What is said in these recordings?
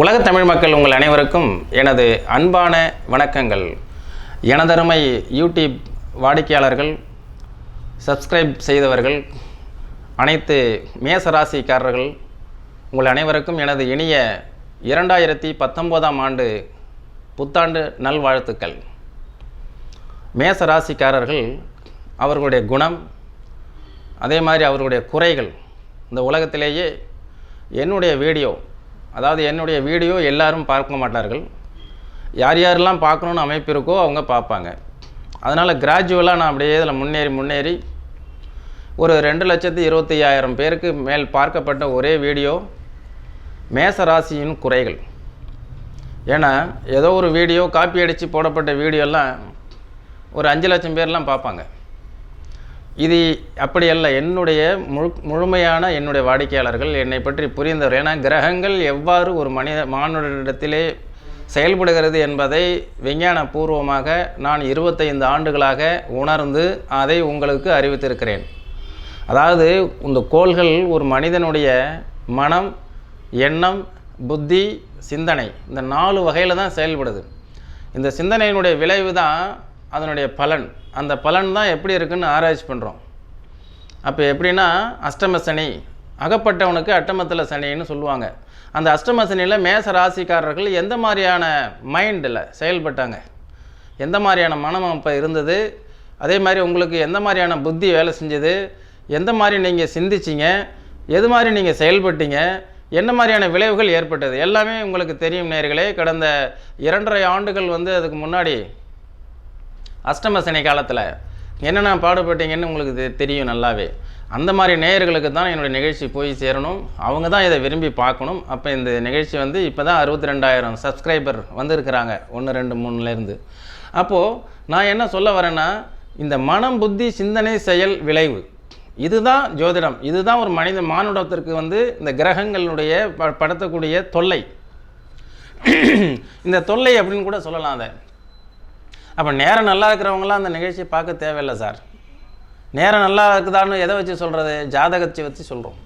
உலக தமிழ் மக்கள் உங்கள் அனைவருக்கும் எனது அன்பான வணக்கங்கள். எனதருமை யூடியூப் வாடிக்கையாளர்கள், சப்ஸ்கிரைப் செய்தவர்கள், அனைத்து மேசராசிக்காரர்கள் உங்கள் அனைவருக்கும் எனது இனிய 2019ஆம் ஆண்டு புத்தாண்டு நல்வாழ்த்துக்கள். மேசராசிக்காரர்கள் அவர்களுடைய குணம், அதே மாதிரி அவர்களுடைய குறைகள், இந்த உலகத்திலேயே என்னுடைய வீடியோ எல்லாரும் பார்க்க மாட்டார்கள். யார் யாரெல்லாம் பார்க்கணுன்னு அமைப்பு இருக்கோ அவங்க பார்ப்பாங்க. அதனால் கிராஜுவலாக நான் அப்படியே இதில் முன்னேறி ஒரு 2,25,000 பேருக்கு மேல் பார்க்கப்பட்ட ஒரே வீடியோ மேசராசியின் குறைகள். ஏன்னா ஏதோ ஒரு வீடியோ காப்பி அடித்து போடப்பட்ட வீடியோலாம் ஒரு 5 லட்சம் பேர்லாம் பார்ப்பாங்க. இது அப்படி அல்ல. என்னுடைய முழுமையான என்னுடைய வாடிக்கையாளர்கள், என்னை பற்றி புரிந்தவர். ஏன்னா கிரகங்கள் எவ்வாறு ஒரு மானுடத்திலே செயல்படுகிறது என்பதை விஞ்ஞானபூர்வமாக நான் 25 ஆண்டுகளாக உணர்ந்து அதை உங்களுக்கு அறிவித்திருக்கிறேன். அதாவது இந்த கோள்கள் ஒரு மனிதனுடைய மனம், எண்ணம், புத்தி, சிந்தனை, இந்த 4 வகையில் தான் செயல்படுது. இந்த சிந்தனையினுடைய விளைவு தான் அதனுடைய பலன். அந்த பலன் தான் எப்படி இருக்குன்னு ஆராய்ச்சி பண்ணுறோம். அப்போ எப்படின்னா, அஷ்டம சனி, அகப்பட்டவனுக்கு அட்டமத்தில் சனின்னு சொல்லுவாங்க. அந்த அஷ்டம சனியில் மேச ராசிக்காரர்கள் எந்த மாதிரியான மைண்டில் செயல்பட்டாங்க, எந்த மாதிரியான மனம் அப்போ இருந்தது, அதே மாதிரி உங்களுக்கு எந்த மாதிரியான புத்தி வேலை செஞ்சது, எந்த மாதிரி நீங்கள் சிந்திச்சிங்க, எது மாதிரி நீங்கள் செயல்பட்டீங்க, என்ன மாதிரியான விளைவுகள் ஏற்பட்டது எல்லாமே உங்களுக்கு தெரியும் நேயர்களே. கடந்த 2.5 ஆண்டுகள் அதுக்கு முன்னாடி அஷ்டம சனி காலத்தில் என்னென்ன பாடுபட்டீங்கன்னு உங்களுக்கு தெரியும் நல்லாவே. அந்த மாதிரி நேயர்களுக்கு தான் என்னுடைய நிகழ்ச்சி போய் சேரணும். அவங்க தான் இதை விரும்பி பார்க்கணும். அப்போ இந்த நிகழ்ச்சி இப்போ தான் 62,000 சப்ஸ்கிரைபர் வந்திருக்கிறாங்க 1, 2, 3லேருந்து. அப்போது நான் என்ன சொல்ல வரேன்னா, இந்த மனம், புத்தி, சிந்தனை, செயல், விளைவு, இதுதான் ஜோதிடம். இதுதான் ஒரு மானுடத்திற்கு இந்த கிரகங்களுடைய படுத்தக்கூடிய தொல்லை. இந்த தொல்லை அப்படின்னு கூட சொல்லலாம் அதை. அப்போ நேரம் நல்லா இருக்கிறவங்களாம் அந்த நிகழ்ச்சியை பார்க்க தேவையில்லை சார். நேரம் நல்லா இருக்குதான்னு எதை வச்சு சொல்கிறது? ஜாதகத்தை வச்சு சொல்கிறோம்.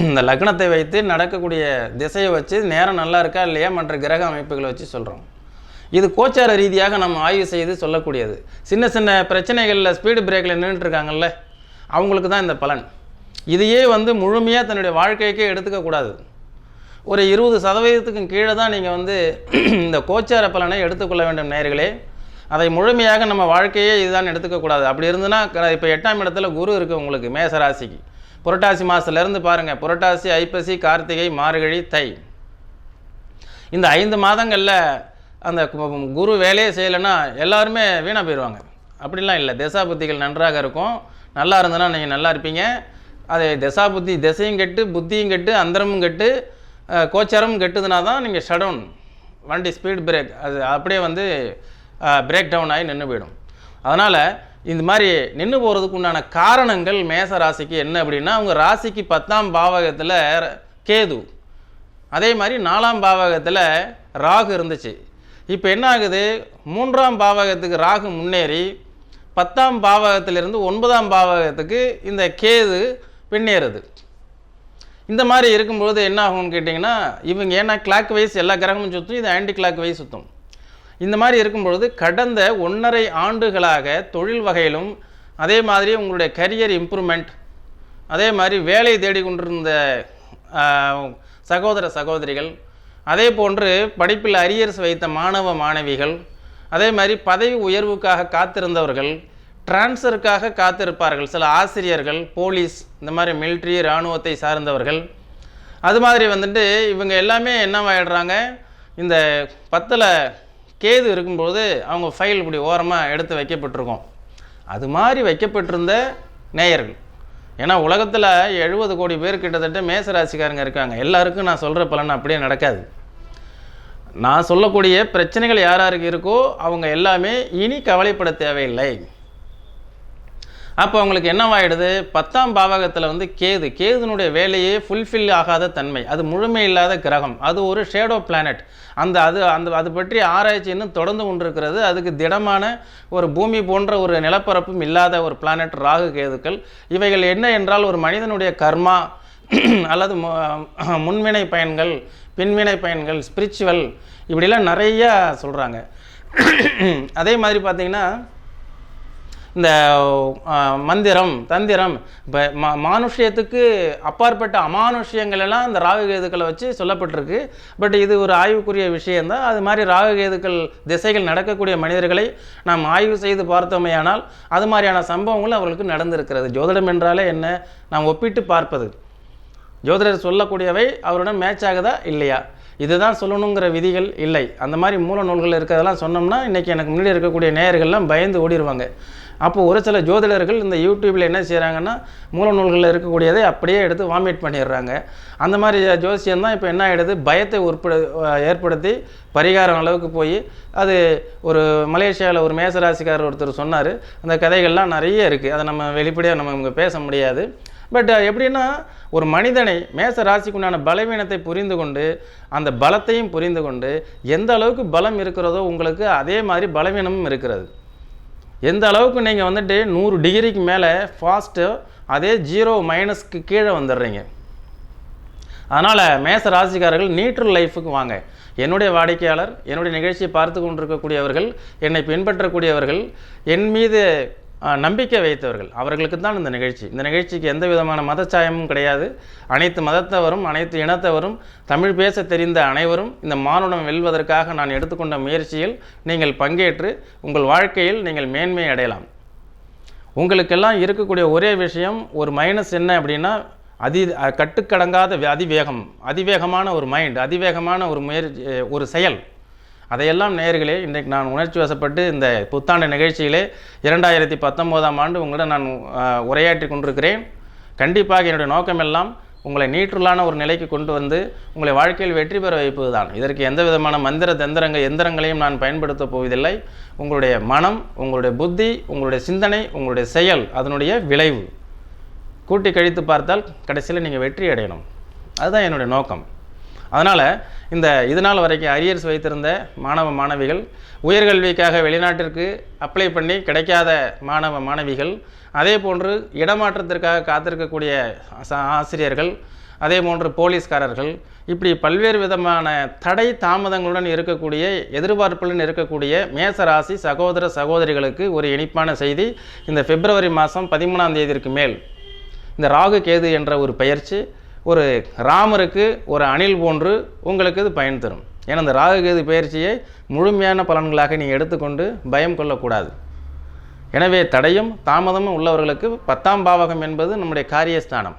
இந்த லக்னத்தை வைத்து நடக்கக்கூடிய திசையை வச்சு நேரம் நல்லா இருக்கா இல்லையா மற்ற கிரக அமைப்புகளை வச்சு சொல்கிறோம். இது கோச்சார ரீதியாக நம்ம ஆய்வு செய்து சொல்லக்கூடியது. சின்ன சின்ன பிரச்சனைகளில் ஸ்பீடு பிரேக்கில் நின்றுட்டுருக்காங்கல்ல, அவங்களுக்கு தான் இந்த பலன். இதையே முழுமையாக தன்னுடைய வாழ்க்கைக்கே எடுத்துக்கக்கூடாது. ஒரு 20% கீழே தான் நீங்கள் இந்த கோச்சார பலனை எடுத்துக்கொள்ள வேண்டும் நேயர்களே. அதை முழுமையாக நம்ம வாழ்க்கையே இதுதான் எடுத்துக்கக்கூடாது. அப்படி இருந்துன்னா, இப்போ 8ஆம் இடத்துல குரு இருக்குது உங்களுக்கு மேசராசிக்கு. புரட்டாசி மாதத்துலேருந்து பாருங்கள், புரட்டாசி, ஐப்பசி, கார்த்திகை, மார்கழி, தை, இந்த 5 மாதங்களில் அந்த குரு வேலையே செய்யலைன்னா எல்லாருமே வீணாக போயிடுவாங்க. அப்படிலாம் இல்லை. திசாபுத்திகள் நன்றாக இருக்கும். நல்லா இருந்ததுன்னா நீங்கள் நல்லா இருப்பீங்க. அது திசாபுத்தி, திசையும் கெட்டு, புத்தியும் கெட்டு, அந்தரமும் கெட்டு, கோச்சாரமும் கெட்டுதுன்னா தான் நீங்கள் ஷடவுன், வண்டி ஸ்பீட் பிரேக், அது அப்படியே பிரேக் டவுன் ஆகி நின்று போயிடும். அதனால் இந்த மாதிரி நின்று போகிறதுக்கு உண்டான காரணங்கள் மேச ராசிக்கு என்ன அப்படின்னா, அவங்க ராசிக்கு 10ஆம் பாவகத்தில் கேது, அதே மாதிரி 4ஆம் பாவகத்தில் ராகு இருந்துச்சு. இப்போ என்ன ஆகுது, 3ஆம் பாவகத்துக்கு ராகு முன்னேறி 10ஆம் பாவகத்திலிருந்து 9ஆம் பாவகத்துக்கு இந்த கேது பின்னேறுது. இந்த மாதிரி இருக்கும்போது என்ன ஆகும்னு கேட்டிங்கன்னா, இவங்க ஏன்னா கிளாக் வைஸ் எல்லா கிரகமும் சுற்றும், இது ஆன்டி கிளாக் வைஸ் சுற்றும். இந்த மாதிரி இருக்கும்பொழுது கடந்த 1.5 ஆண்டுகளாக தொழில் வகையிலும், அதே மாதிரி உங்களுடைய கரியர் இம்ப்ரூவ்மெண்ட், அதே மாதிரி வேலை தேடிக்கொண்டிருந்த சகோதர சகோதரிகள், அதே போன்று படிப்பில் அரியர்ஸ் வைத்த மாணவ மாணவிகள், அதே மாதிரி பதவி உயர்வுக்காக காத்திருந்தவர்கள், டிரான்ஸ்ஃபருக்காக காத்திருப்பார்கள் சில ஆசிரியர்கள், போலீஸ், இந்த மாதிரி மிலிட்ரி, இராணுவத்தை சார்ந்தவர்கள். அது மாதிரி இவங்க எல்லாமே என்னவாயிடுறாங்க, இந்த 10ல் கேது இருக்கும்போது அவங்க ஃபைல் இப்படி ஓரமாக எடுத்து வைக்கப்பட்டிருக்கோம். அது மாதிரி வைக்கப்பட்டிருந்த நேயர்கள். ஏன்னா உலகத்தில் 70 கோடி பேர் கிட்டத்தட்ட மேசராசிக்காரங்க இருக்காங்க. எல்லாருக்கும் நான் சொல்கிற பலன் அப்படியே நடக்காது. நான் சொல்லக்கூடிய பிரச்சனைகள் யாருக்கு இருக்கோ அவங்க எல்லாமே இனி கவலைப்பட தேவையில்லை. அப்போ அவங்களுக்கு என்னவாயிடுது, 10ஆம் பாவகத்தில் கேதுனுடைய வேலையே ஃபுல்ஃபில் ஆகாத தன்மை, அது முழுமை இல்லாத கிரகம், அது ஒரு ஷேடோ பிளானட். அது பற்றி ஆராய்ச்சி இன்னும் தொடர்ந்து கொண்டிருக்கிறது. அதுக்கு திடமான ஒரு பூமி போன்ற ஒரு நிலப்பரப்பும் இல்லாத ஒரு பிளானட் ராகு கேதுக்கள். இவைகள் என்ன என்றால் ஒரு மனிதனுடைய கர்மா, அல்லது முன்வினை பயன்கள், பின்வினை பயன்கள், ஸ்பிரிச்சுவல், இப்படிலாம் நிறையா சொல்கிறாங்க. அதே மாதிரி பார்த்திங்கன்னா இந்த மந்திரம், தந்திரம், இப்போ மானுஷ்யத்துக்கு அப்பாற்பட்ட அமானுஷ்யங்கள் எல்லாம் இந்த ராகுகேதுக்களை வச்சு சொல்லப்பட்டிருக்கு. பட் இது ஒரு ஆய்வுக்குரிய விஷயந்தான். அது மாதிரி ராகுகேதுக்கள் திசைகள் நடக்கக்கூடிய மனிதர்களை நாம் ஆய்வு செய்து பார்த்தோமேயானால் அது மாதிரியான சம்பவங்கள் அவர்களுக்கு நடந்திருக்கிறது. ஜோதிடம் என்றாலே என்ன, நாம் ஒப்பிட்டு பார்ப்பது. ஜோதிடர் சொல்லக்கூடியவை அவருடன் மேட்ச் ஆகுதா இல்லையா, இதுதான் சொல்லணுங்கிற விதிகள் இல்லை. அந்த மாதிரி மூல நூல்கள் இருக்கிறதெல்லாம் சொன்னோம்னா இன்றைக்கி எனக்கு முன்னாடி இருக்கக்கூடிய நேயர்கள்லாம் பயந்து ஓடிடுவாங்க. அப்போ ஒரு சில ஜோதிடர்கள் இந்த யூடியூப்பில் என்ன செய்கிறாங்கன்னா மூல நூல்களில் இருக்கக்கூடியதை அப்படியே எடுத்து வாமிட் பண்ணிடுறாங்க. அந்த மாதிரி ஜோசியம்தான் இப்போ என்ன ஆகிடுது, பயத்தை ஏற்படுத்தி பரிகாரம் அளவுக்கு போய் அது ஒரு மலேசியாவில் ஒரு மேசராசிக்காரர் ஒருத்தர் சொன்னார். அந்த கதைகள்லாம் நிறைய இருக்குது. அதை நம்ம வெளிப்படையாக நம்ம இங்கே பேச முடியாது. பட் எப்படின்னா ஒரு மனிதனை மேச ராசிக்குண்டான பலவீனத்தை புரிந்து கொண்டு அந்த பலத்தையும் புரிந்து கொண்டு எந்த அளவுக்கு பலம் இருக்கிறதோ உங்களுக்கு அதே மாதிரி பலவீனமும் இருக்கிறது. எந்த அளவுக்கு நீங்கள் வந்துட்டு 100 டிகிரிக்கு மேலே ஃபாஸ்ட்டு அதே 0 - கீழே வந்துடுறீங்க. அதனால் மேச ராசிக்காரர்கள் நியூட்ரல் லைஃபுக்கு வாங்க. என்னுடைய வாடிக்கையாளர், என்னுடைய நிகழ்ச்சியை பார்த்து கொண்டிருக்கக்கூடியவர்கள், என்னை பின்பற்றக்கூடியவர்கள், என் மீது நம்பிக்கை வைத்தவர்கள், அவர்களுக்கு தான் இந்த நிகழ்ச்சி. இந்த நிகழ்ச்சிக்கு எந்த விதமான மதச்சாயமும் கிடையாது. அனைத்து மதத்தவரும், அனைத்து இனத்தவரும், தமிழ் பேச தெரிந்த அனைவரும் இந்த மானுடம் வெல்வதற்காக நான் எடுத்துக்கொண்ட முயற்சியில் நீங்கள் பங்கேற்று உங்கள் வாழ்க்கையில் நீங்கள் மேன்மை அடையலாம். உங்களுக்கெல்லாம் இருக்கக்கூடிய ஒரே விஷயம், ஒரு மைனஸ் என்ன அப்படின்னா கட்டுக்கடங்காத அதிவேகமான ஒரு மைண்ட், அதிவேகமான ஒரு ஒரு செயல். அதையெல்லாம் நேயர்களே இன்றைக்கு நான் உணர்ச்சி வசப்பட்டு இந்த புத்தாண்டு நிகழ்ச்சியிலே 2019ஆம் ஆண்டு உங்களிடம் நான் உரையாற்றி கொண்டிருக்கிறேன். கண்டிப்பாக என்னுடைய நோக்கமெல்லாம் உங்களை நீற்றுள்ளான ஒரு நிலைக்கு கொண்டு வந்து உங்களை வாழ்க்கையில் வெற்றி பெற வைப்பது தான். இதற்கு எந்த விதமான மந்திர எந்திரங்களையும் நான் பயன்படுத்தப் போவதில்லை. உங்களுடைய மனம், உங்களுடைய புத்தி, உங்களுடைய சிந்தனை, உங்களுடைய செயல், அதனுடைய விளைவு கூட்டி கழித்து பார்த்தால் கடைசியில் நீங்கள் வெற்றி அடையணும். அதுதான் என்னுடைய நோக்கம். அதனால் இது நாள் வரைக்கும் அரியர்ஸ் வைத்திருந்த மாணவிகள், உயர்கல்விக்காக வெளிநாட்டிற்கு அப்ளை பண்ணி கிடைக்காத மாணவிகள், அதே போன்று இடமாற்றத்திற்காக காத்திருக்கக்கூடிய ஆசிரியர்கள், அதே போன்று போலீஸ்காரர்கள், இப்படி பல்வேறு விதமான தடை தாமதங்களுடன் இருக்கக்கூடிய, எதிர்பார்ப்புடன் இருக்கக்கூடிய மேசராசி சகோதர சகோதரிகளுக்கு ஒரு இனிப்பான செய்தி. இந்த பிப்ரவரி மாதம் 13ஆம் தேதிக்கு மேல் இந்த ராகு கேது என்ற ஒரு பயிற்சி ஒரு ராமருக்கு ஒரு அணில் போன்று உங்களுக்கு இது பயன் தரும். ஏன்னா இந்த ராகு கேது பயிற்சியை முழுமையான பலன்களாக நீங்கள் எடுத்துக்கொண்டு பயம் கொள்ளக்கூடாது. எனவே தடையும் தாமதமும் உள்ளவர்களுக்கு 10ஆம் பாவகம் என்பது நம்முடைய காரியஸ்தானம்.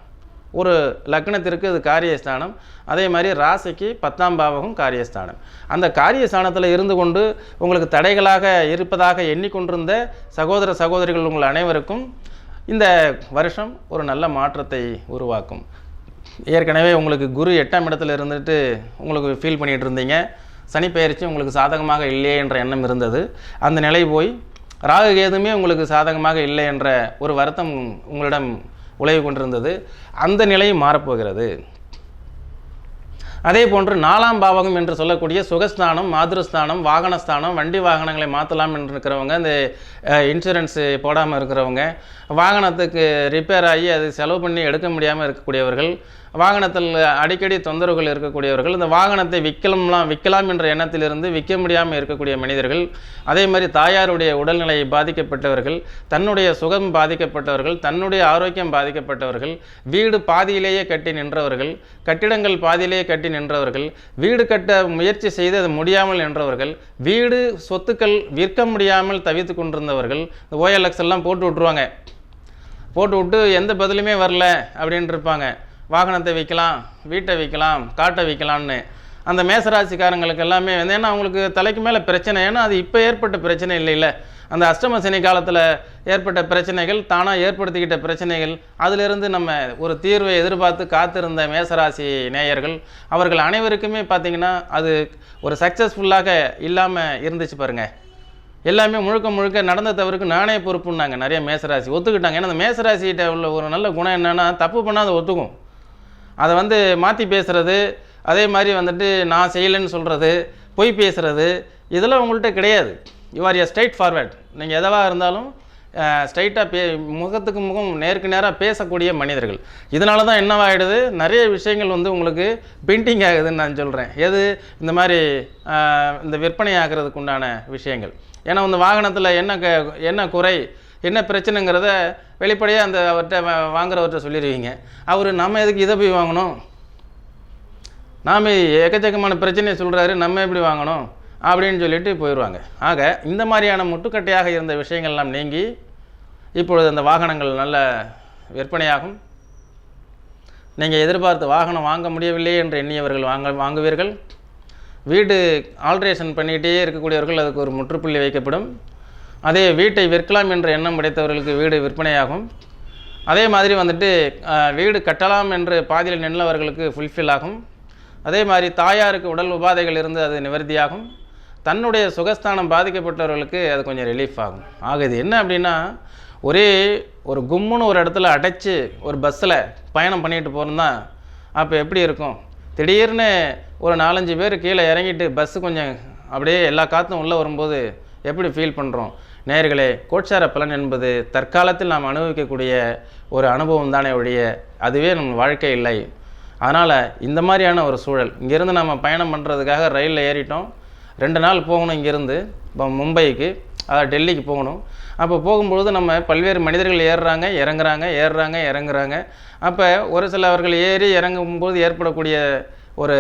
ஒரு லக்னத்திற்கு அது காரியஸ்தானம். அதே மாதிரி ராசிக்கு 10ஆம் பாவகம் காரியஸ்தானம். அந்த காரியஸ்தானத்தில் இருந்து கொண்டு உங்களுக்கு தடைகளாக இருப்பதாக எண்ணிக்கொண்டிருந்த சகோதர சகோதரிகள் உங்கள் அனைவருக்கும் இந்த வருஷம் ஒரு நல்ல மாற்றத்தை உருவாக்கும். ஏற்கனவே உங்களுக்கு குரு 8ஆம் இடத்துல இருந்துட்டு உங்களுக்கு ஃபீல் பண்ணிகிட்டு இருந்தீங்க. சனி பயிற்சி உங்களுக்கு சாதகமாக இல்லையே என்ற எண்ணம் இருந்தது. அந்த நிலை போய் ராகு கேதுமே உங்களுக்கு சாதகமாக இல்லை என்ற ஒரு வருத்தம் உங்களிடம் உலவி கொண்டிருந்தது. அந்த நிலையும் மாறப்போகிறது. அதே போன்று 4ஆம் பாவகம் என்று சொல்லக்கூடிய சுகஸ்தானம், மாதுருஸ்தானம், வாகனஸ்தானம், வண்டி வாகனங்களை மாற்றலாம் என்று இருக்கிறவங்க, இந்த இன்சூரன்ஸு போடாமல் இருக்கிறவங்க, வாகனத்துக்கு ரிப்பேர் ஆகி அது செலவு பண்ணி எடுக்க முடியாமல் இருக்கக்கூடியவர்கள், வாகனத்தில் அடிக்கடி தொந்தரவுகள் இருக்கக்கூடியவர்கள், இந்த வாகனத்தை விற்கலாம் என்ற எண்ணத்திலிருந்து விற்க முடியாமல் இருக்கக்கூடிய மனிதர்கள், அதே மாதிரி தாயாருடைய உடல்நிலை பாதிக்கப்பட்டவர்கள், தன்னுடைய சுகம் பாதிக்கப்பட்டவர்கள், தன்னுடைய ஆரோக்கியம் பாதிக்கப்பட்டவர்கள், வீடு பாதியிலேயே கட்டி நின்றவர்கள், கட்டிடங்கள் பாதியிலேயே கட்டி நின்றவர்கள், வீடு கட்ட முயற்சி செய்து அது முடியாமல் நின்றவர்கள், வீடு சொத்துக்கள் விற்க முடியாமல் தவித்து கொண்டிருந்தவர்கள், இந்த OLX எல்லாம் போட்டு விட்ருவாங்க. போட்டு விட்டு எந்த பதிலுமே வரல அப்படின்ட்டு இருப்பாங்க. வாகனத்தை விற்கலாம், வீட்டை விற்கலாம், காட்டை விற்கலான்னு. அந்த மேசராசிக்காரங்களுக்கு எல்லாமே ஏன்னா அவங்களுக்கு தலைக்கு மேலே பிரச்சனை. ஏன்னா அது இப்போ ஏற்பட்ட பிரச்சனை இல்லை. அந்த அஷ்டம சனி காலத்தில் ஏற்பட்ட பிரச்சனைகள், தானாக ஏற்படுத்திக்கிட்ட பிரச்சனைகள், அதிலிருந்து நம்ம ஒரு தீர்வை எதிர்பார்த்து காத்திருந்த மேசராசி நேயர்கள் அவர்கள் அனைவருக்குமே பார்த்திங்கன்னா அது ஒரு சக்ஸஸ்ஃபுல்லாக இல்லாமல் இருந்துச்சு பாருங்கள். எல்லாமே முழுக்க நடந்த தவறுக்கு நானே பொறுப்புன்னாங்க. நிறைய மேசராசி ஒத்துக்கிட்டாங்க. ஏன்னா அந்த மேசராசிகிட்ட உள்ள ஒரு நல்ல குணம் என்னென்னா தப்பு பண்ணால் அதை ஒத்துக்கும். அதை மாற்றி பேசுகிறது, அதே மாதிரி நான் செய்யலைன்னு சொல்கிறது, பொய் பேசுகிறது, இதெல்லாம் உங்கள்கிட்ட கிடையாது. You are straight forward. நீங்கள் எதுவாக இருந்தாலும் ஸ்ட்ரைட்டாக முகத்துக்கு முகம் நேருக்கு நேராக பேசக்கூடிய மனிதர்கள். இதனால தான் என்னவாகிடுது, நிறைய விஷயங்கள் வந்து உங்களுக்கு பெயிண்டிங் ஆகுதுன்னு நான் சொல்கிறேன். எது இந்த மாதிரி இந்த விற்பனை ஆகிறதுக்கு உண்டான விஷயங்கள். ஏன்னா வந்து வாகனத்தில் என்ன குறை என்ன பிரச்சனைங்கிறத வெளிப்படையாக அந்த அவர்கிட்ட வாங்குறவர்கிட்ட சொல்லிடுவீங்க. அவர் நம்ம எதுக்கு இதை போய் வாங்கணும், நாம் எக்கச்சக்கமான பிரச்சனையை சொல்கிறாரு, நம்ம எப்படி வாங்கணும் அப்படின்னு சொல்லிட்டு போயிடுவாங்க. ஆக இந்த மாதிரியான முட்டுக்கட்டையாக இருந்த விஷயங்கள்லாம் நீங்கி இப்பொழுது அந்த வாகனங்கள் நல்ல விற்பனையாகும். நீங்கள் எதிர்பார்த்து வாகனம் வாங்க முடியவில்லை என்று எண்ணியவர்கள் வாங்குவீர்கள். வீடு ஆல்ட்ரேஷன் பண்ணிகிட்டே இருக்கக்கூடியவர்கள் அதுக்கு ஒரு முற்றுப்புள்ளி வைக்கப்படும். அதே வீட்டை விற்கலாம் என்ற எண்ணம் படைத்தவர்களுக்கு வீடு விற்பனையாகும். அதே மாதிரி வந்துட்டு வீடு கட்டலாம் என்று பாதியில் நின்றவர்களுக்கு ஃபுல்ஃபில் ஆகும். அதே மாதிரி தாயாருக்கு உடல் உபாதைகள் இருந்து அது நிவர்த்தியாகும். தன்னுடைய சுகஸ்தானம் பாதிக்கப்பட்டவர்களுக்கு அது கொஞ்சம் ரிலீஃப் ஆகும். ஆக இது என்ன அப்படின்னா, ஒரே ஒரு கும்முன்னு ஒரு இடத்துல அடைச்சி ஒரு பஸ்ஸில் பயணம் பண்ணிட்டு போகிறோம் தான். அப்போ எப்படி இருக்கும், திடீர்னு ஒரு 4-5 பேர் கீழே இறங்கிட்டு பஸ்ஸு கொஞ்சம் அப்படியே எல்லா காற்றும் உள்ளே வரும்போது எப்படி ஃபீல் பண்ணுறோம். நேயர்களே, கோட்சார பலன் என்பது தற்காலத்தில் நாம் அனுபவிக்கக்கூடிய ஒரு அனுபவம் தானே ஒழிய அதுவே நம்ம வாழ்க்கை இல்லை. அதனால் இந்த மாதிரியான ஒரு சூழல், இங்கேருந்து நம்ம பயணம் பண்ணுறதுக்காக ரயிலில் ஏறிட்டோம், 2 நாள் போகணும் இங்கேருந்து இப்போ மும்பைக்கு, அதாவது டெல்லிக்கு போகணும். அப்போ போகும்பொழுது நம்ம பல்வேறு மனிதர்கள் இறங்குறாங்க. அப்போ ஒரு சிலவர்கள் ஏறி இறங்கும்போது ஏற்படக்கூடிய ஒரு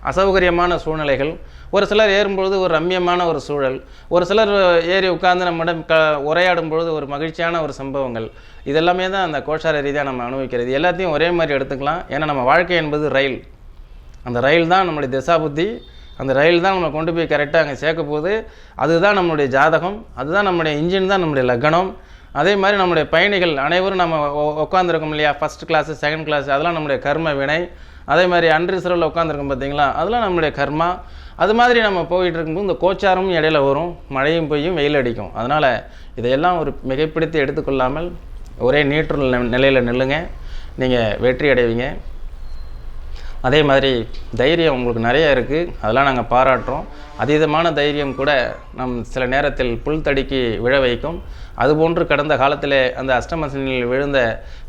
அசௌகரியமான சூழ்நிலைகள், ஒரு சிலர் ஏறும்பொழுது ஒரு ரம்மியமான ஒரு சூழல், ஒரு சிலர் ஏறி உட்கார்ந்து நம்மிடம் உரையாடும் பொழுது ஒரு மகிழ்ச்சியான ஒரு சம்பவங்கள், இதெல்லாமே தான் அந்த கோட்சார ரீதியாக நம்ம அனுபவிக்கிறது. எல்லாத்தையும் ஒரே மாதிரி எடுத்துக்கலாம். ஏன்னா நம்ம வாழ்க்கை என்பது ரயில். அந்த ரயில் தான் நம்மளுடைய திசாபுத்தி. அந்த ரயில் தான் நம்ம கொண்டு போய் கரெக்டாக அங்கே சேர்க்க போகுது. அதுதான் நம்மளுடைய ஜாதகம், அதுதான் நம்முடைய இன்ஜின், தான் நம்முடைய லக்னம். அதே மாதிரி நம்முடைய பயணிகள் அனைவரும் நம்ம உட்காந்துருக்கோம் இல்லையா, ஃபஸ்ட் கிளாஸு செகண்ட் கிளாஸ், அதெல்லாம் நம்முடைய கர்ம வினை. அதே மாதிரி அன்ரிசர்வில் உட்காந்துருக்கோம் பார்த்தீங்களா, அதெல்லாம் நம்முடைய கர்மா. அது மாதிரி நம்ம போயிட்டு இருக்கும்போது இந்த கோச்சாரமும் இடையில வரும், மழையும் பெய்யும், வெயில் அடிக்கும். அதனால் இதையெல்லாம் ஒரு மிகைப்பிடித்து எடுத்துக்கொள்ளாமல் ஒரே நீற்று நிலையில் நில்லுங்க, நீங்கள் வெற்றி அடைவீங்க. அதே மாதிரி தைரியம் உங்களுக்கு நிறைய இருக்குது, அதெல்லாம் நாங்கள் பாராட்டுறோம். அதீதமான தைரியம் கூட நம் சில நேரத்தில் புல் தடுக்கி விழ வைக்கும். அதுபோன்று கடந்த காலத்திலே அந்த அஷ்டமசனியில் விழுந்த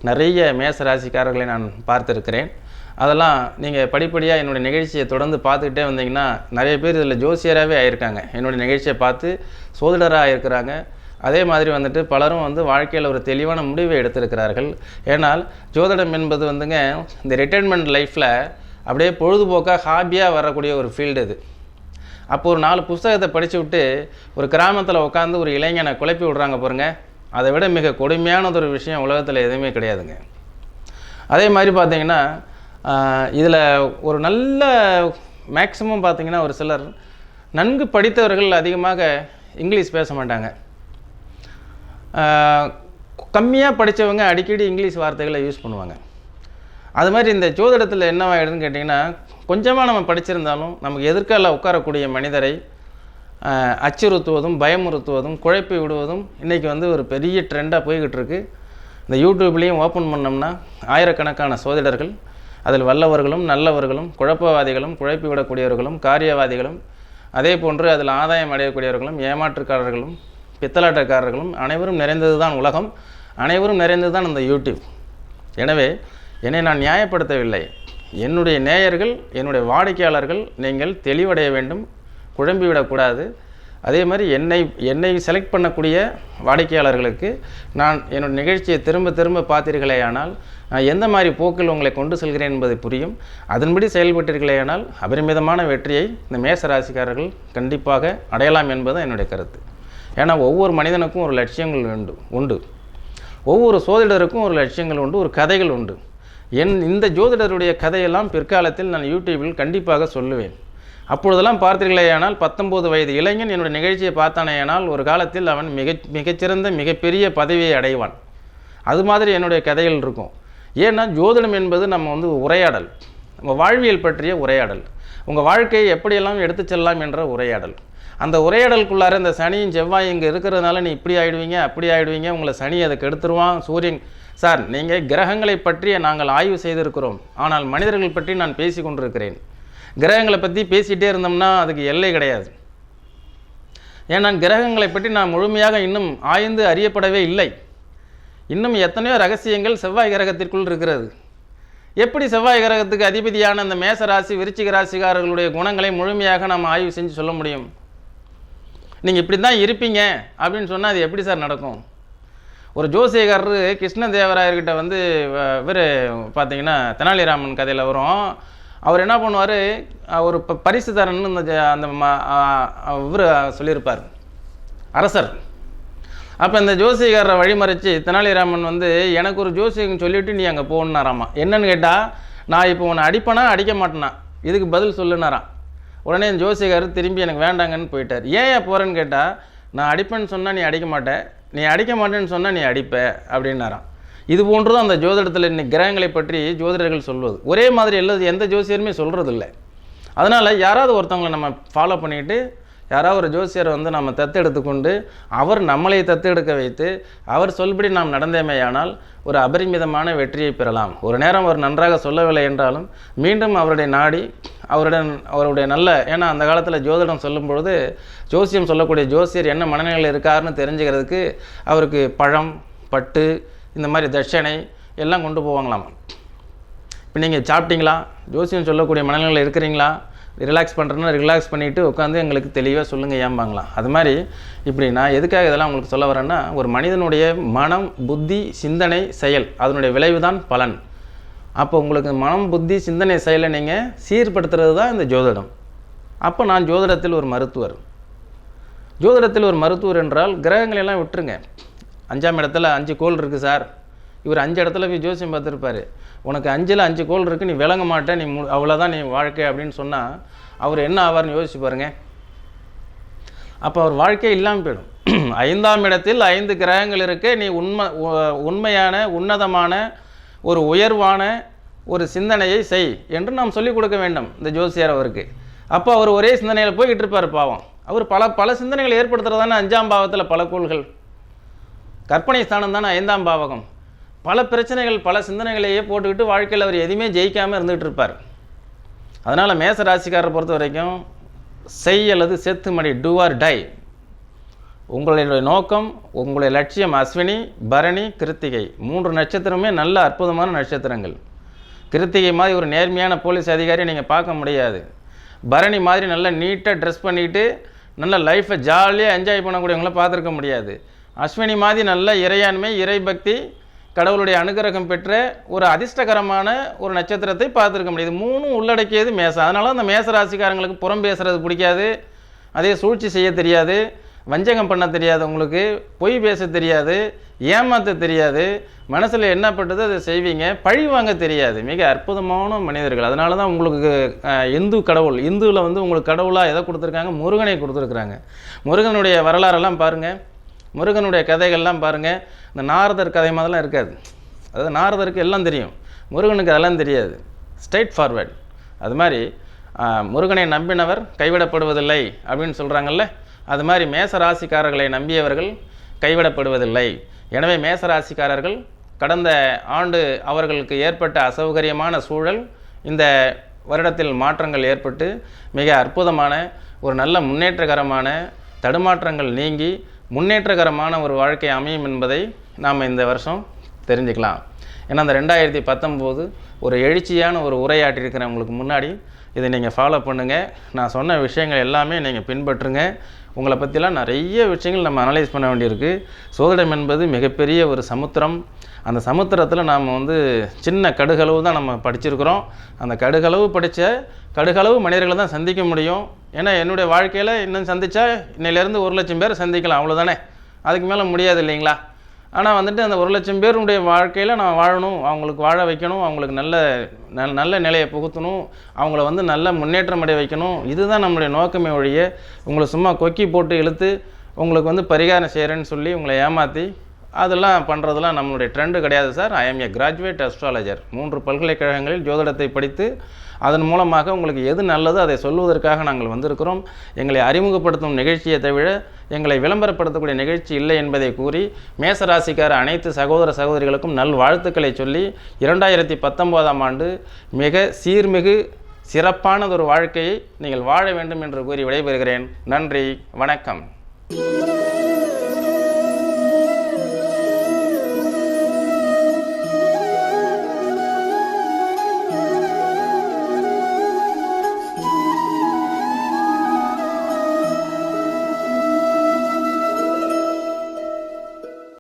நிறைய மேச ராசிக்காரர்களை நான் பார்த்துருக்கிறேன். அதெல்லாம் நீங்கள் படிப்படியாக என்னுடைய நிகழ்ச்சியை தொடர்ந்து பார்த்துக்கிட்டே வந்தீங்கன்னா நிறைய பேர் இதில் ஜோசியராகவே ஆயிருக்காங்க. என்னுடைய நிகழ்ச்சியை பார்த்து சோதிடராக இருக்கிறாங்க. அதே மாதிரி வந்துட்டு பலரும் வந்து வாழ்க்கையில் ஒரு தெளிவான முடிவை எடுத்திருக்கிறார்கள். ஏன்னால் ஜோதிடம் என்பது வந்துங்க இந்த ரிட்டைர்மெண்ட் லைஃப்பில் அப்படியே பொழுதுபோக்காக ஹாபியாக வரக்கூடிய ஒரு ஃபீல்டு இது. அப்போ ஒரு 4 புஸ்தகத்தை படித்து விட்டு ஒரு கிராமத்தில் உட்காந்து ஒரு இளைஞனை குழப்பி விட்றாங்க பாருங்க, அதை விட மிக கொடுமையானதொரு விஷயம் உலகத்தில் எதுவுமே கிடையாதுங்க. அதே மாதிரி பார்த்திங்கன்னா இதில் ஒரு நல்ல மேக்ஸிமம் பார்த்திங்கன்னா ஒரு சிலர் நன்கு படித்தவர்கள் அதிகமாக இங்கிலீஷ் பேச மாட்டாங்க. கம்மியாக படித்தவங்க அடிக்கடி இங்கிலீஷ் வார்த்தைகளை யூஸ் பண்ணுவாங்க. அது மாதிரி இந்த ஜோதிடத்தில் என்னவாகிடுதுன்னு கேட்டிங்கன்னா, கொஞ்சமாக நம்ம படிச்சிருந்தாலும் நமக்கு எதிர்கால உட்காரக்கூடிய மனிதரை அச்சுறுத்துவதும் பயமுறுத்துவதும் குழப்பி விடுவதும் இன்றைக்கி வந்து ஒரு பெரிய ட்ரெண்டாக போய்கிட்டு இருக்கு. இந்த யூடியூப்லேயும் ஓப்பன் பண்ணோம்னா ஆயிரக்கணக்கான சோதிடர்கள், அதில் வல்லவர்களும் நல்லவர்களும் குழப்பவாதிகளும் குழப்பி விடக்கூடியவர்களும் காரியவாதிகளும், அதே போன்று அதில் ஆதாயம் அடையக்கூடியவர்களும் ஏமாற்றுக்காரர்களும் பித்தலாட்டக்காரர்களும் அனைவரும் நிறைந்தது தான் உலகம், அனைவரும் நிறைந்தது தான் அந்த யூடியூப். எனவே என்னை நான் நியாயப்படுத்தவில்லை. என்னுடைய நேயர்கள், என்னுடைய வாடிக்கையாளர்கள் நீங்கள் தெளிவடைய வேண்டும், குழம்பிவிடக்கூடாது. அதே மாதிரி என்னை செலக்ட் பண்ணக்கூடிய வாடிக்கையாளர்களுக்கு நான் என்னோடய நிகழ்ச்சியை திரும்ப திரும்ப பார்த்தீர்களே ஆனால் நான் எந்த மாதிரி போக்கில் உங்களை கொண்டு செல்கிறேன் என்பது புரியும். அதன்படி செயல்பட்டீர்களே ஆனால் அபரிமிதமான வெற்றியை இந்த மேச ராசிக்காரர்கள் கண்டிப்பாக அடையலாம் என்பது என்னுடைய கருத்து. ஏன்னா ஒவ்வொரு மனிதனுக்கும் ஒரு லட்சியங்கள் உண்டு, ஒவ்வொரு சோதிடருக்கும் ஒரு லட்சியங்கள் உண்டு, ஒரு கதைகள் உண்டு. இந்த ஜோதிடருடைய கதையெல்லாம் பிற்காலத்தில் நான் யூடியூபில் கண்டிப்பாக சொல்லுவேன். அப்பொழுதெல்லாம் பார்த்தீர்களேயானால் 19 வயது இளைஞன் என்னுடைய நிகழ்ச்சியை பார்த்தானேயானால் ஒரு காலத்தில் அவன் மிகச்சிறந்த மிகப்பெரிய பதவியை அடைவான். அது மாதிரி என்னுடைய கதைகள் இருக்கும். ஏன்னா ஜோதிடம் என்பது நம்ம வந்து உரையாடல், நம்ம வாழ்வியல் பற்றிய உரையாடல், உங்கள் வாழ்க்கையை எப்படியெல்லாம் எடுத்து செல்லலாம் என்ற உரையாடல். அந்த உரையாடலுக்குள்ளார இந்த சனியும் செவ்வாய் இங்கே இருக்கிறதுனால நீ இப்படி ஆகிடுவீங்க அப்படி ஆகிடுவீங்க, உங்களை சனி அதை கெடுத்துருவான், சூரியன். சார், நீங்கள் கிரகங்களை பற்றி நாங்கள் ஆய்வு செய்திருக்கிறோம், ஆனால் மனிதர்கள் பற்றி நான் பேசி கொண்டிருக்கிறேன். கிரகங்களை பற்றி பேசிகிட்டே இருந்தோம்னா அதுக்கு எல்லை கிடையாது. ஏன்னா கிரகங்களை பற்றி நான் முழுமையாக இன்னும் ஆய்ந்து அறியப்படவே இல்லை. இன்னும் எத்தனையோ ரகசியங்கள் செவ்வாய் கிரகத்திற்குள் இருக்கிறது. எப்படி செவ்வாய் கிரகத்துக்கு அதிபதியான அந்த மேச ராசி விருச்சிக ராசிக்காரர்களுடைய குணங்களை முழுமையாக நாம் ஆய்வு செஞ்சு சொல்ல முடியும்? நீங்கள் இப்படி தான் இருப்பீங்க அப்படின்னு சொன்னால் அது எப்படி சார் நடக்கும்? ஒரு ஜோசியக்காரர் கிருஷ்ணதேவராயர்கிட்ட வந்து இவர் பார்த்தீங்கன்னா தெனாலிராமன் கதையில் வரும். அவர் என்ன பண்ணுவார், ஒரு பரிசு தரன்னு அந்த இவர் சொல்லியிருப்பார் அரசர். அப்போ இந்த ஜோசியக்காரரை வழிமறைச்சி தெனாலிராமன் வந்து எனக்கு ஒரு ஜோசியம் சொல்லிவிட்டு நீ அங்கே போகணுன்னாராமா. என்னன்னு கேட்டால், நான் இப்போ உன்னை அடிப்பேனா அடிக்க மாட்டேனா இதுக்கு பதில் சொல்லுனாராம். உடனே இந்த ஜோசியக்காரர் திரும்பி எனக்கு வேண்டாங்கன்னு போயிட்டார். ஏன் போகிறேன்னு கேட்டால், நான் அடிப்பேன்னு சொன்னால் நீ அடிக்க மாட்டேன், நீ அடிக்க மாட்டேன்னு சொன்னால் நீ அடிப்ப அப்படின்னாராம். இது போன்றுதான் அந்த ஜோதிடத்தில் இன்னைக்கு கிரகங்களை பற்றி ஜோதிடர்கள் சொல்வது. ஒரே மாதிரி எந்த ஜோசியருமே சொல்கிறதில்லை. அதனால் யாராவது ஒருத்தவங்களை நம்ம ஃபாலோ பண்ணிவிட்டு யாராவது ஒரு ஜோசியரை வந்து நம்ம தத்தெடுத்துக்கொண்டு அவர் நம்மளை தத்தெடுக்க வைத்து அவர் சொல்படி நாம் நடந்தேமையானால் ஒரு அபரிமிதமான வெற்றியை பெறலாம். ஒரு நேரம் அவர் நன்றாக சொல்லவில்லை என்றாலும் மீண்டும் அவருடைய நாடி அவருடைய நல்ல, ஏன்னா அந்த காலத்தில் ஜோதிடம் சொல்லும் பொழுது ஜோசியம் சொல்லக்கூடிய ஜோசியர் என்ன மனநிலையில் இருக்காருன்னு தெரிஞ்சுக்கிறதுக்கு அவருக்கு பழம், பட்டு, இந்த மாதிரி தட்சணை எல்லாம் கொண்டு போவாங்களாம். இப்போ நீங்கள் சாப்பிட்டீங்களா, ஜோசியம் சொல்லக்கூடிய மனநிலையில் இருக்கிறீங்களா, ரிலாக்ஸ் பண்ணுறேன்னா ரிலாக்ஸ் பண்ணிவிட்டு உட்காந்து எங்களுக்கு தெளிவாக சொல்லுங்கள் ஏம்பாங்களாம். அது மாதிரி இப்படி நான் எதுக்காக இதெல்லாம் உங்களுக்கு சொல்ல வரேன்னா, ஒரு மனிதனுடைய மனம், புத்தி, சிந்தனை, செயல் அதனுடைய விளைவு தான் பலன். அப்போ உங்களுக்கு மனம், புத்தி, சிந்தனை, செயலை நீங்கள் சீர்படுத்துறது தான் இந்த ஜோதிடம். அப்போ நான் ஜோதிடத்தில் ஒரு மருத்துவர். ஜோதிடத்தில் ஒரு மருத்துவர் என்றால் கிரகங்களெல்லாம் விட்டுருங்க. 5ஆம் இடத்துல 5 கோள் இருக்குது சார், இவர் 5 இடத்துல போய் ஜோசியம் பார்த்துருப்பார். உனக்கு 5ல் 5 கோள் இருக்குது, நீ விளங்க மாட்டே, நீ அவ்வளோதான் நீ வாழ்க்கை அப்படின்னு சொன்னால் அவர் என்ன ஆவார்னு யோசிச்சு பாருங்க. அப்போ அவர் வாழ்க்கையே இல்லாமல் போயிடும். 5ஆம் இடத்தில் 5 கிரகங்கள் இருக்கு, நீ உண்மையான உன்னதமான ஒரு உயர்வான ஒரு சிந்தனையை செய் என்று நாம் சொல்லிக் கொடுக்க வேண்டும் இந்த ஜோசியர் அவருக்கு. அப்போ அவர் ஒரே சிந்தனையில் போய்கிட்டு இருப்பார் பாவம். அவர் பல சிந்தனைகளை ஏற்படுத்துறதானே 5ஆம் பாவத்தில் பல கோள்கள். கற்பனை ஸ்தானம் தானே 5ஆம் பாவகம். பல பிரச்சனைகள், பல சிந்தனைகளையே போட்டுக்கிட்டு வாழ்க்கையில் அவர் எதுவுமே ஜெயிக்காமல் இருந்துகிட்டு இருப்பார். அதனால் மேச ராசிக்காரரை பொறுத்த வரைக்கும் செய் அல்லது செத்து மடி, டூ ஆர் டை. உங்களுடைய நோக்கம், உங்களுடைய லட்சியம் அஸ்வினி, பரணி, கிருத்திகை 3 நட்சத்திரமே நல்ல அற்புதமான நட்சத்திரங்கள். கிருத்திகை மாதிரி ஒரு நேர்மையான போலீஸ் அதிகாரியை நீங்கள் பார்க்க முடியாது. பரணி மாதிரி நல்லா நீட்டாக ட்ரெஸ் பண்ணிவிட்டு நல்ல லைஃப்பை ஜாலியாக என்ஜாய் பண்ணக்கூடியவங்கள பார்த்துருக்க முடியாது. அஸ்வினி மாதிரி நல்ல இறையாண்மை, இறைபக்தி, கடவுளுடைய அனுகிரகம் பெற்ற ஒரு அதிர்ஷ்டகரமான ஒரு நட்சத்திரத்தை பார்த்துருக்க முடியாது. 3 உள்ளடக்கியது மேசம். அதனால அந்த மேச ராசிக்காரங்களுக்கு புறம் பேசுறது பிடிக்காது, அதே சூழ்ச்சி செய்ய தெரியாது, வஞ்சகம் பண்ண தெரியாது, உங்களுக்கு பொய் பேச தெரியாது, ஏமாற்ற தெரியாது, மனசில் என்ன பட்டது அதை செய்வீங்க, பழி வாங்க தெரியாது. மிக அற்புதமான மனிதர்கள். அதனால தான் உங்களுக்கு இந்து கடவுள், இந்துவில் வந்து உங்களுக்கு கடவுளாக எதை கொடுத்துருக்காங்க, முருகனை கொடுத்துருக்குறாங்க. முருகனுடைய வரலாறெல்லாம் பாருங்கள், முருகனுடைய கதைகள்லாம் பாருங்கள். இந்த நாரதர் கதை மாதிரிலாம் இருக்காது. அதாவது நாரதருக்கு எல்லாம் தெரியும், முருகனுக்கு அதெல்லாம் தெரியாது. Straight forward. அது மாதிரி முருகனை நம்பினவர் கைவிடப்படுவதில்லை அப்படின்னு சொல்கிறாங்கல்ல, அது மாதிரி மேசராசிக்காரர்களை நம்பியவர்கள் கைவிடப்படுவதில்லை. எனவே மேசராசிக்காரர்கள் கடந்த ஆண்டு அவர்களுக்கு ஏற்பட்ட அசௌகரியமான சூழல் இந்த வருடத்தில் மாற்றங்கள் ஏற்பட்டு மிக அற்புதமான ஒரு நல்ல முன்னேற்றகரமான தடுமாற்றங்கள் நீங்கி முன்னேற்றகரமான ஒரு வாழ்க்கை அமையும் என்பதை நாம் இந்த வருஷம் தெரிஞ்சுக்கலாம். ஏன்னா அந்த 2019 ஒரு எழுச்சியான ஒரு உரையாற்றிருக்கிறவங்களுக்கு முன்னாடி இதை நீங்கள் ஃபாலோ பண்ணுங்கள். நான் சொன்ன விஷயங்கள் எல்லாமே நீங்கள் பின்பற்றுங்க. உங்களை பற்றிலாம் நிறைய விஷயங்கள் நம்ம அனலைஸ் பண்ண வேண்டியிருக்கு. சோதிடம் என்பது மிகப்பெரிய ஒரு சமுத்திரம். அந்த சமுத்திரத்தில் நாம் வந்து சின்ன கடுகளவு தான் நம்ம படிச்சிருக்கிறோம். அந்த கடுகளவு படித்த கடுகளவு மனிதர்களை தான் சந்திக்க முடியும். ஏன்னா என்னுடைய வாழ்க்கையில் இன்னும் சந்தித்தா இன்னையிலேருந்து 1 லட்சம் பேர் சந்திக்கலாம், அவ்வளோதானே. அதுக்கு மேலே முடியாது இல்லைங்களா. ஆனால் வந்துட்டு அந்த 1 லட்சம் பேருடைய வாழ்க்கையில் நான் வாழணும், அவங்களுக்கு வாழ வைக்கணும், அவங்களுக்கு நல்ல நிலையை புகுத்தணும், அவங்கள வந்து நல்ல முன்னேற்றம் அடைய வைக்கணும். இதுதான் நம்மளுடைய நோக்கமே ஒழிய உங்களை சும்மா கொக்கி போட்டு இழுத்து உங்களுக்கு வந்து பரிகாரம் செய்கிறேன்னு சொல்லி உங்களை ஏமாற்றி அதெல்லாம் பண்ணுறதெல்லாம் நம்மளுடைய ட்ரெண்டு கிடையாது sir. I M A graduate astrologer. 3 பல்கலைக்கழகங்களில் ஜோதிடத்தை படித்து அதன் மூலமாக உங்களுக்கு எது நல்லதோ அதை சொல்வதற்காக நாங்கள் வந்திருக்கிறோம். எங்களை அறிமுகப்படுத்தும் நிகழ்ச்சியை தவிர எங்களை விளம்பரப்படுத்தக்கூடிய நிகழ்ச்சி இல்லை என்பதை கூறி மேசராசிக்கார அனைத்து சகோதர சகோதரிகளுக்கும் நல் வாழ்த்துக்களை சொல்லி 2019ஆம் ஆண்டு மிக சீர்மிகு சிறப்பானதொரு வாழ்க்கையை நீங்கள் வாழ வேண்டும் என்று கூறி விடைபெறுகிறேன். நன்றி, வணக்கம். you.